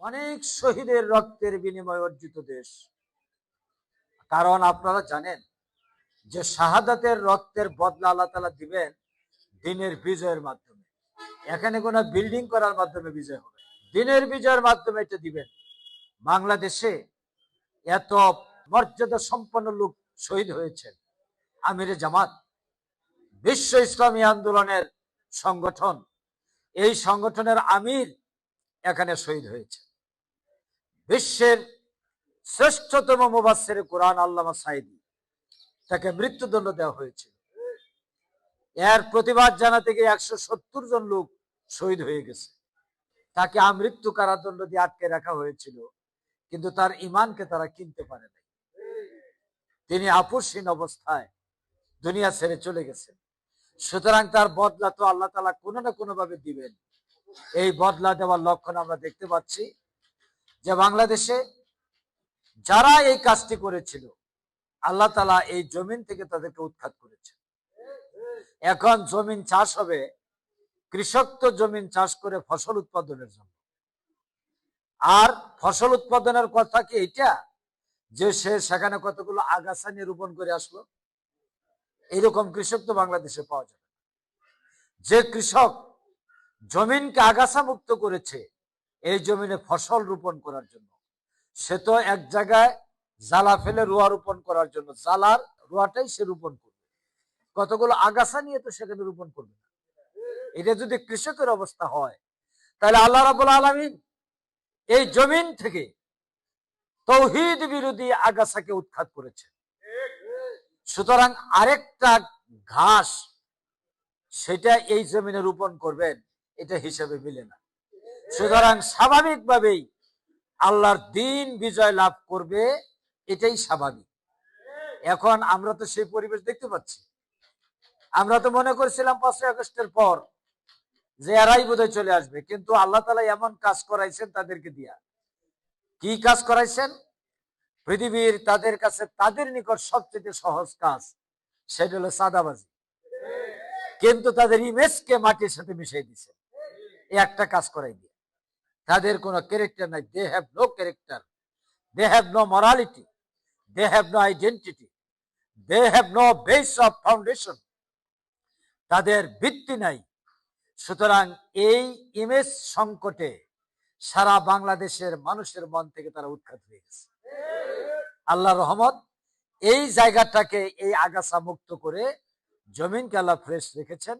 অনেক শহীদের রক্তের বিনিময়ে অর্জিত দেশ। কারণ আপনারা জানেন যে শাহাদাতের রক্তের বদলা আল্লাহ তাআলা দিবেন দিনের বিজয়ের মাধ্যমে। এখানে কোনো বিল্ডিং করার মাধ্যমে বিজয় হবে, দিনের বিজয়ের মাধ্যমে এটা দিবেন। বাংলাদেশে এত মর্যাদা সম্পন্ন লোক শহীদ হয়েছেন। আমিরে জামাত, বিশ্ব ইসলামী আন্দোলনের সংগঠন, এই সংগঠনের আমির এখানে শহীদ হয়েছে। বিশ্বের শ্রেষ্ঠতম মুফাসসিরে কোরআন আল্লামা সাঈদী, তাকে মৃত্যুদণ্ড দেওয়া হয়েছিল। এর প্রতিবাদ জানাতে গিয়ে 170 জন লোক শহীদ হয়ে গেছে। তাকে আমৃত্যু কারাদণ্ড দিয়ে আটকে রাখা হয়েছিল, কিন্তু তার ইমানকে তারা কিনতে পারে নাই। তিনি আপসহীন অবস্থায় দুনিয়া ছেড়ে চলে গেছেন। সুতরাং তার বদলা তো আল্লাহ তাআলা কোনো না কোনো ভাবে দিবেন। এই বদলা দেওয়ার লক্ষণ আমরা দেখতে পাচ্ছি যে বাংলাদেশে যারা এই কাজটি করেছিল, আল্লাহ তাআলা এই জমিন থেকে তাদেরকে উৎখাত করেছে। এখন জমিন চাষ হবে, কৃষক তো জমিন চাষ করে ফসল উৎপাদনের জন্য। আর ফসল উৎপাদনের কথা কি এটা যে সে সেখানে কতগুলো আগাছা নিয়ে রোপণ করে আসলো? এইরকম কৃষক তো বাংলাদেশে পাওয়া যাবে। যে কৃষক জমিনকে আগাছা মুক্ত করেছে এই জমিনে ফসল রোপণ করার জন্য, সে তো এক জায়গায় জ্বালা ফেলে রোয়া রোপণ করার জন্য জ্বালার রোয়াটাই সে রোপণ করবে, কতগুলো আগাছা নিয়ে তো সেখানে রোপণ করবে না। এটা যদি কৃষকের অবস্থা হয়, তাহলে আল্লাহ রাব্বুল আলামিন এই জমিন থেকে তৌহিদ বিরোধী আগাছাকে উৎখাত করেছে। সুতরাং আরেকটা ঘাস সেটা এই জমিনে রোপণ করবেন, এটা হিসাবে মিলে না। সুতরাং স্বাভাবিকভাবেই আল্লাহর দিন বিজয় লাভ করবে, এটাই স্বাভাবিক। এখন আমরা তো সেই পরিবেশ দেখতে পাচ্ছি। আমরা তো মনে করছিলাম 5ই আগস্টের পর যে এরাই বোধহয় চলে আসবে, কিন্তু আল্লাহ তাআলা এমন কাজ করাইছেন তাদেরকে দিয়া। কি কাজ করাইছেন? পৃথিবীর তাদের কাছে তাদের নিকট সবচেয়ে সহজ কাজ, সেটা হলো চাঁদাবাজি। কিন্তু তাদের ইমেজকে মাটির সাথে মিশিয়ে দিছে এই একটা কাজ করাই দিয়ে। তাদের কোনো ক্যারেক্টার নাই, they have no character, they have no morality, they have no identity, they have no base of foundation, তাদের ভিত্তি নাই। সুতরাং এই ইমেজ সংকটে সারা বাংলাদেশের মানুষের মন থেকে তারা উৎখাত হয়ে গেছে। আল্লাহর রহমত, এই জায়গাটাকে এই আগাছা মুক্ত করে জমিনকে আল্লাহ ফ্রেশ রেখেছেন।